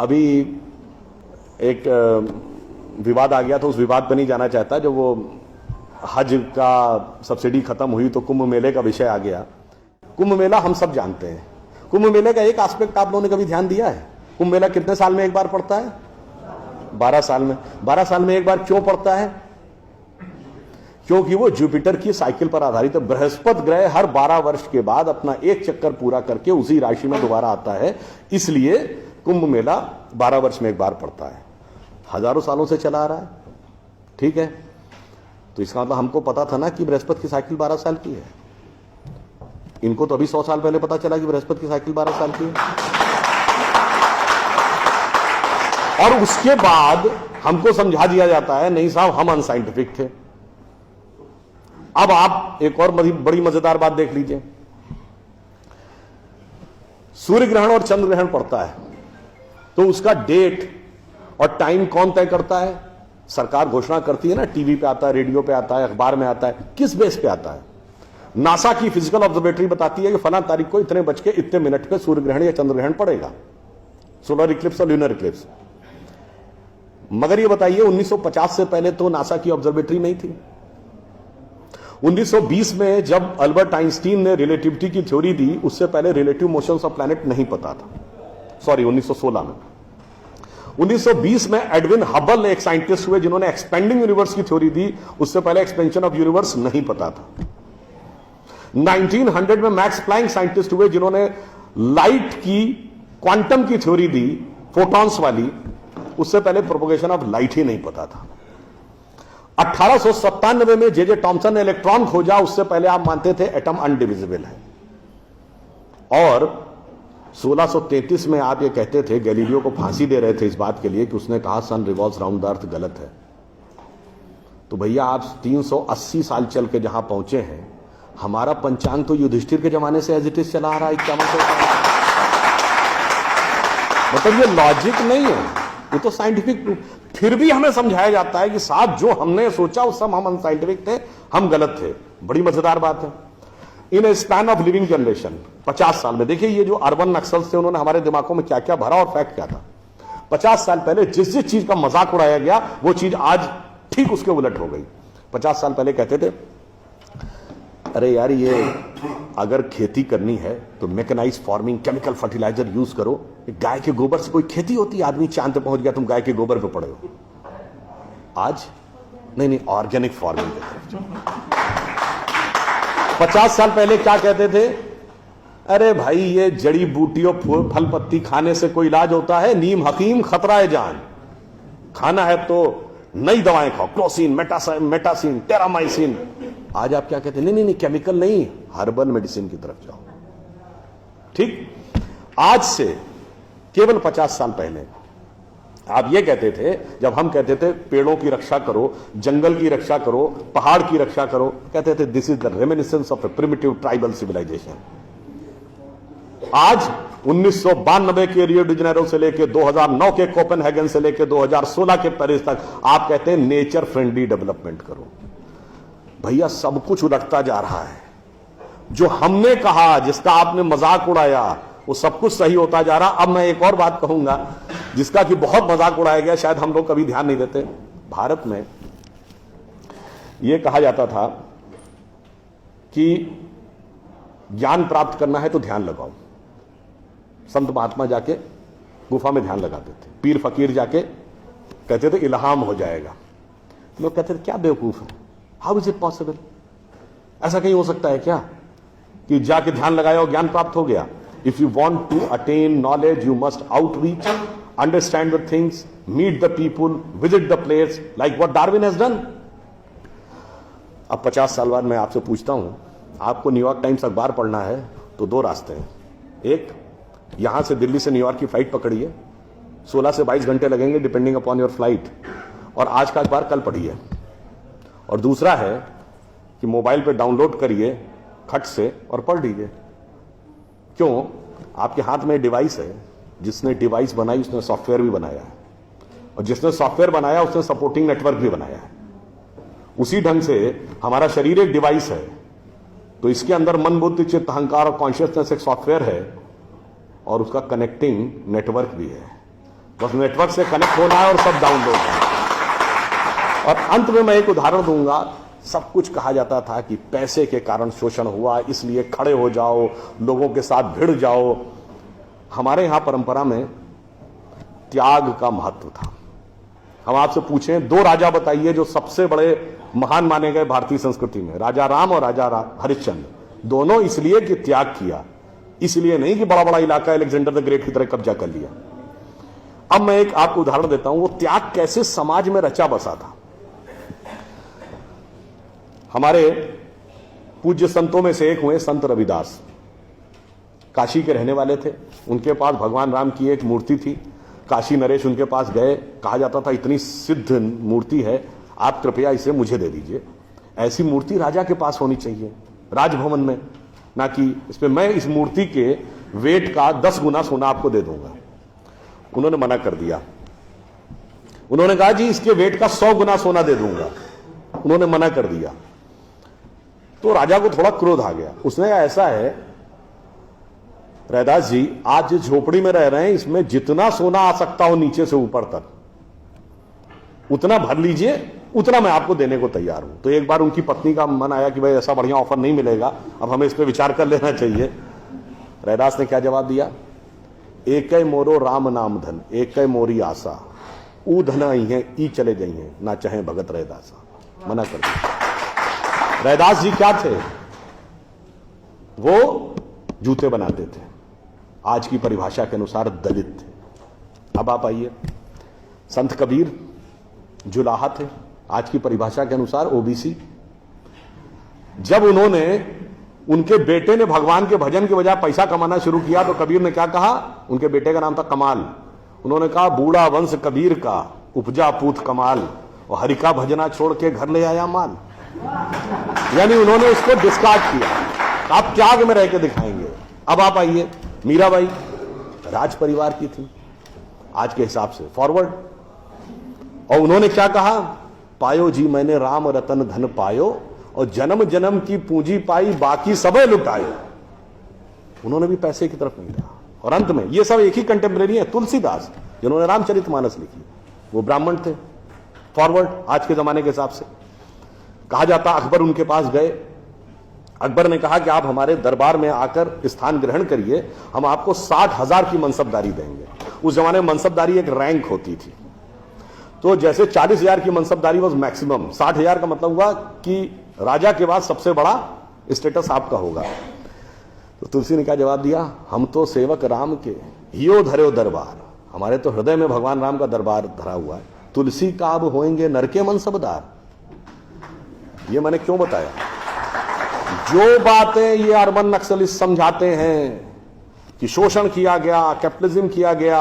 अभी एक विवाद आ गया तो उस विवाद पर नहीं जाना चाहता। जब वो हज का सब्सिडी खत्म हुई तो कुंभ मेले का विषय आ गया। कुंभ मेला हम सब जानते हैं। कुंभ मेले का एक एस्पेक्ट आप लोगों ने कभी ध्यान दिया है? कुंभ मेला कितने साल में एक बार पड़ता है? 12 साल में। 12 साल में एक बार क्यों पड़ता है? क्योंकि वो जुपिटर की साइकिल पर आधारित है। बृहस्पति ग्रह हर 12 वर्ष के बाद अपना एक चक्कर पूरा करके उसी राशि में दोबारा आता है, इसलिए कुंभ मेला 12 वर्ष में एक बार पड़ता है। हजारों सालों से चला आ रहा है, ठीक है। तो इसका मतलब हमको पता था ना कि बृहस्पति की साइकिल 12 साल की है। इनको तो अभी 100 साल पहले पता चला कि बृहस्पति की साइकिल 12 साल की है। और उसके बाद हमको समझा दिया जाता है नहीं साहब हम अनसाइंटिफिक थे। अब आप एक और बड़ी मजेदार बात देख लीजिए। सूर्य ग्रहण और चंद्र ग्रहण पड़ता है तो उसका डेट और टाइम कौन तय करता है? सरकार घोषणा करती है ना, टीवी पे आता है, रेडियो पे आता है, अखबार में आता है। किस बेस पे आता है? नासा की फिजिकल ऑब्जर्वेटरी बताती है कि फलां तारीख को इतने बज के इतने मिनट पे सूर्य ग्रहण या चंद्र ग्रहण पड़ेगा, सोलर इक्लिप्स और ल्यूनर इक्लिप्स। मगर ये बताइए 1950 से पहले तो नासा की ऑब्जर्वेटरी नहीं थी। 1920 में जब अल्बर्ट आइंस्टीन ने रिलेटिविटी की थ्योरी दी, उससे पहले रिलेटिव मोशंस ऑफ प्लैनेट नहीं पता था। सॉरी, 1916 में। 1920 में एडविन हबल एक साइंटिस्ट हुए जिन्होंने एक्सपेंडिंग यूनिवर्स की थ्योरी दी, उससे पहले एक्सपेंशन ऑफ यूनिवर्स नहीं पता था। 1900 में मैक्स प्लैंक साइंटिस्ट हुए जिन्होंने लाइट की क्वांटम की थ्योरी दी, फोटॉन्स वाली, उससे पहले प्रोपोगेशन ऑफ लाइट ही नहीं पता था। 1897 में जे टॉमसन ने इलेक्ट्रॉन खोजा, उससे पहले आप मानते थे एटम अनडिविजिबल है। और 1633 में आप ये कहते थे, गैलीलियो को फांसी दे रहे थे इस बात के लिए कि उसने कहा सन रिवॉल्व्स राउंड द अर्थ गलत है। तो भैया आप 380 साल चल के जहां पहुंचे हैं, हमारा पंचांग तो युधिष्ठिर के जमाने से एज इट इज चला आ रहा है 51 साल। मतलब ये लॉजिक नहीं है, ये तो साइंटिफिक प्रूफ। फिर भी हमें समझाया जाता है कि साहब जो हमने सोचा उस सब हम अनसाइंटिफिक थे, हम गलत थे। बड़ी मजेदार बात है। इन ए स्पैन ऑफ लिविंग जनरेशन 50 साल में देखिए ये जो अर्बन नक्सल्स थे उन्होंने हमारे दिमागों में क्या क्या भरा और फैक्ट क्या था। 50 साल पहले जिस जिस चीज का मजाक उड़ाया गया वो चीज आज ठीक उसके उलट हो गई। 50 साल पहले कहते थे अरे यार ये अगर खेती करनी है तो mechanised farming, chemical fertiliser use करो। गाय के गोबर से कोई खेती होती है? आदमी चांद पे पहुंच गया, तुम गाय के गोबर पे पड़े हो। आज नहीं, ऑर्गेनिक फार्मिंग की तरफ। 50 साल पहले क्या कहते थे? अरे भाई ये जड़ी बूटियों फल पत्ती खाने से कोई इलाज होता है? नीम हकीम खतरा है जान। खाना है तो नई दवाएं खाओ, क्लोसिन, मेटासिन, टेरामाइसिन। आज आप क्या कहते हैं? नहीं, केमिकल नहीं, हर्बल मेडिसिन की तरफ जाओ। ठीक, आज से केवल 50 साल पहले आप ये कहते थे, जब हम कहते थे पेड़ों की रक्षा करो, जंगल की रक्षा करो, पहाड़ की रक्षा करो, कहते थे this is the reminiscence of a primitive tribal civilisation. आज 1992 के रियो डी जेनेरो से लेकर 2009 के कोपेनहेगन से लेकर 2016 के पेरिस तक आप कहते हैं नेचर फ्रेंडली डेवलपमेंट करो। भैया सब कुछ उलटता जा रहा है। जो हमने कहा, जिसका आपने मजाक उड़ाया, वो सब कुछ सही होता जा रहा। अब मैं एक और बात कहूंगा जिसका कि बहुत मजाक उड़ाया गया, शायद हम लोग कभी ध्यान नहीं देते। भारत में यह कहा जाता था कि ज्ञान प्राप्त करना है तो ध्यान लगाओ। संत महात्मा जाके गुफा में ध्यान लगाते थे, पीर फकीर जाके कहते थे इल्हाम हो जाएगा। लोग कहते थे क्या बेवकूफ है, हाउ इज इट पॉसिबल? ऐसा कहीं हो सकता है क्या कि जाके ध्यान लगाया और ज्ञान प्राप्त हो गया? If you want to attain knowledge you must outreach, understand the things, meet the people, visit the place, like what Darwin has done. अब 50 साल बाद मैं आपसे पूछता हूं, आपको न्यूयॉर्क टाइम्स अखबार पढ़ना है तो 2 रास्ते हैं। एक, यहां से दिल्ली से न्यूयॉर्क की फ्लाइट पकड़िए, 16 से 22 घंटे लगेंगे डिपेंडिंग अपॉन योर फ्लाइट, और आज का अखबार कल पढ़िए। और दूसरा है कि मोबाइल पे डाउनलोड करिए खट से और पढ़ लीजिए। क्यों? आपके हाथ में डिवाइस है, जिसने डिवाइस बनाई उसने सॉफ्टवेयर भी बनाया है, और जिसने सॉफ्टवेयर बनाया उसने सपोर्टिंग नेटवर्क भी बनाया है। उसी ढंग से हमारा शरीर एक डिवाइस है, तो इसके अंदर मन, बुद्धि, चित्त, अहंकार और कॉन्शियसनेस एक सॉफ्टवेयर है, और उसका कनेक्टिंग नेटवर्क भी है। बस नेटवर्क से कनेक्ट होना है और सब डाउनलोड है। और अंत में मैं एक उदाहरण दूंगा। सब कुछ कहा जाता था कि पैसे के कारण शोषण हुआ, इसलिए खड़े हो जाओ, लोगों के साथ भिड़ जाओ। हमारे यहां परंपरा में त्याग का महत्व था। हम आपसे पूछें, दो राजा बताइए जो सबसे बड़े महान माने गए भारतीय संस्कृति में, राजा राम और राजा हरिश्चंद्र। दोनों इसलिए कि त्याग किया, इसलिए नहीं कि बड़ा बड़ा इलाका अलेक्जेंडर द ग्रेट की तरह कब्जा कर लिया। अब मैं एक आपको उदाहरण देता हूं, वो त्याग कैसे समाज में रचा बसा था। हमारे पूज्य संतों में से एक हुए संत रविदास, काशी के रहने वाले थे। उनके पास भगवान राम की एक मूर्ति थी। काशी नरेश उनके पास गए, कहा जाता था इतनी सिद्ध मूर्ति है, आप कृपया इसे मुझे दे दीजिए। ऐसी मूर्ति राजा के पास होनी चाहिए राजभवन में, ना कि इसमें मैं इस मूर्ति के वेट का 10 गुना सोना आपको दे दूंगा। उन्होंने मना कर दिया। उन्होंने कहा जी इसके वेट का 100 गुना सोना दे दूंगा। उन्होंने मना कर दिया। तो राजा को थोड़ा क्रोध आ गया। उसने कहा ऐसा है रैदास जी, आज जिस झोपड़ी में रह रहे हैं इसमें जितना सोना आ सकता हो नीचे से ऊपर तक उतना भर लीजिए, उतना मैं आपको देने को तैयार हूं। तो एक बार उनकी पत्नी का मन आया कि भाई ऐसा बढ़िया ऑफर नहीं मिलेगा, अब हमें इस पर विचार कर लेना चाहिए। रैदास ने क्या जवाब दिया, एक मोरो राम नाम धन, एक मोरी आशा, ऊ धन आई है ई चले गई हैं, ना चाहे भगत रैदासा। मना कर दिया। रैदास जी क्या थे, वो जूते बनाते थे, आज की परिभाषा के अनुसार दलित थे। अब आप आइए, संत कबीर जुलाहा थे, आज की परिभाषा के अनुसार ओबीसी। जब उन्होंने, उनके बेटे ने भगवान के भजन के बजाय पैसा कमाना शुरू किया तो कबीर ने क्या कहा, उनके बेटे का नाम था कमाल। उन्होंने कहा बूढ़ा वंश कबीर का उपजा पूत कमाल, और हरि का भजना छोड़ के घर ले आया माल। यानी उन्होंने उसको डिस्कार्ड किया। आप त्याग में रह के दिखाएंगे। अब आप आइए, मीराबाई राज परिवार की थी आज के हिसाब से, फॉरवर्ड। और उन्होंने क्या कहा, पायो जी मैंने राम रतन धन पायो, और जन्म जन्म की पूंजी पाई बाकी सबे लुटायो। उन्होंने भी पैसे की तरफ नहीं रहा। और अंत में ये सब एक ही कंटेम्परेरी है, तुलसीदास जिन्होंने रामचरितमानस लिखी, वो ब्राह्मण थे, फॉरवर्ड आज के जमाने के हिसाब से। कहा जाता अकबर उनके पास गए। अकबर ने कहा कि आप हमारे दरबार में आकर स्थान ग्रहण करिए, हम आपको 60,000 की मनसबदारी देंगे। उस जमाने में मनसबदारी एक रैंक होती थी। तो जैसे 40,000 की मनसबदारी वॉज मैक्सिमम, 60,000 का मतलब हुआ कि राजा के बाद सबसे बड़ा स्टेटस आपका होगा। तो तुलसी ने क्या जवाब दिया, हम तो सेवक राम के हियो धरो दरबार, हमारे तो हृदय में भगवान राम का दरबार धरा हुआ है। तुलसी का अब होएंगे नर के मनसबदार। ये मैंने क्यों बताया, जो बातें ये अर्बन नक्सलिस्ट समझाते हैं कि शोषण किया गया, कैपिटलिज्म किया गया,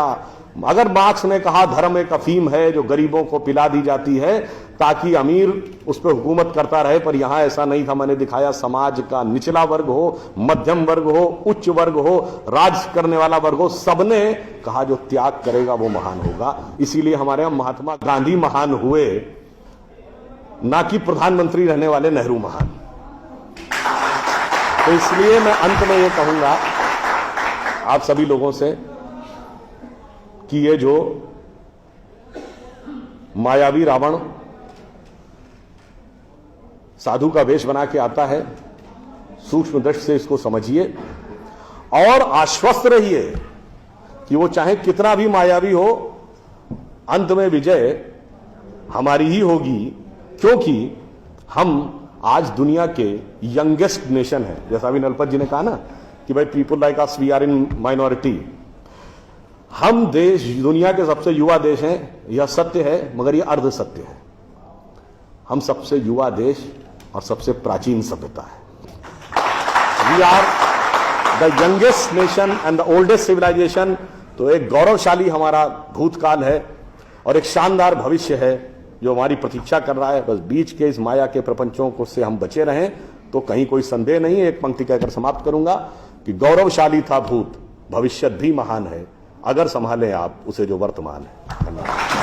अगर मार्क्स ने कहा धर्म एक अफीम है जो गरीबों को पिला दी जाती है ताकि अमीर उस पर हुकूमत करता रहे, पर यहां ऐसा नहीं था। मैंने दिखाया समाज का निचला वर्ग हो, मध्यम वर्ग हो, उच्च वर्ग हो, राज करने वाला वर्ग हो, सबने कहा जो त्याग करेगा वो महान होगा। इसीलिए हमारे यहां महात्मा गांधी महान हुए, ना कि प्रधानमंत्री रहने वाले नेहरू महान। तो इसलिए मैं अंत में ये कहूंगा आप सभी लोगों से कि ये जो मायावी रावण साधु का वेश बना के आता है, सूक्ष्म दृष्टि से इसको समझिए और आश्वस्त रहिए कि वो चाहे कितना भी मायावी हो, अंत में विजय हमारी ही होगी, क्योंकि हम आज दुनिया के यंगेस्ट नेशन है। जैसा अभी नलपत जी ने कहा ना कि भाई people like us we are in minority. हम देश दुनिया के सबसे युवा देश हैं, यह सत्य है, मगर यह अर्ध सत्य है। हम सबसे युवा देश और सबसे प्राचीन सभ्यता है। We are the youngest nation and the oldest civilization. तो एक गौरवशाली हमारा भूतकाल है और एक शानदार भविष्य है जो हमारी प्रतीक्षा कर रहा है। बस बीच के इस माया के प्रपंचों को से हम बचे रहें तो कहीं कोई संदेह नहीं। एक पंक्ति कहकर समाप्त करूंगा कि गौरवशाली था भूत, भविष्य भी महान है, अगर संभालें आप उसे जो वर्तमान है। धन्यवाद।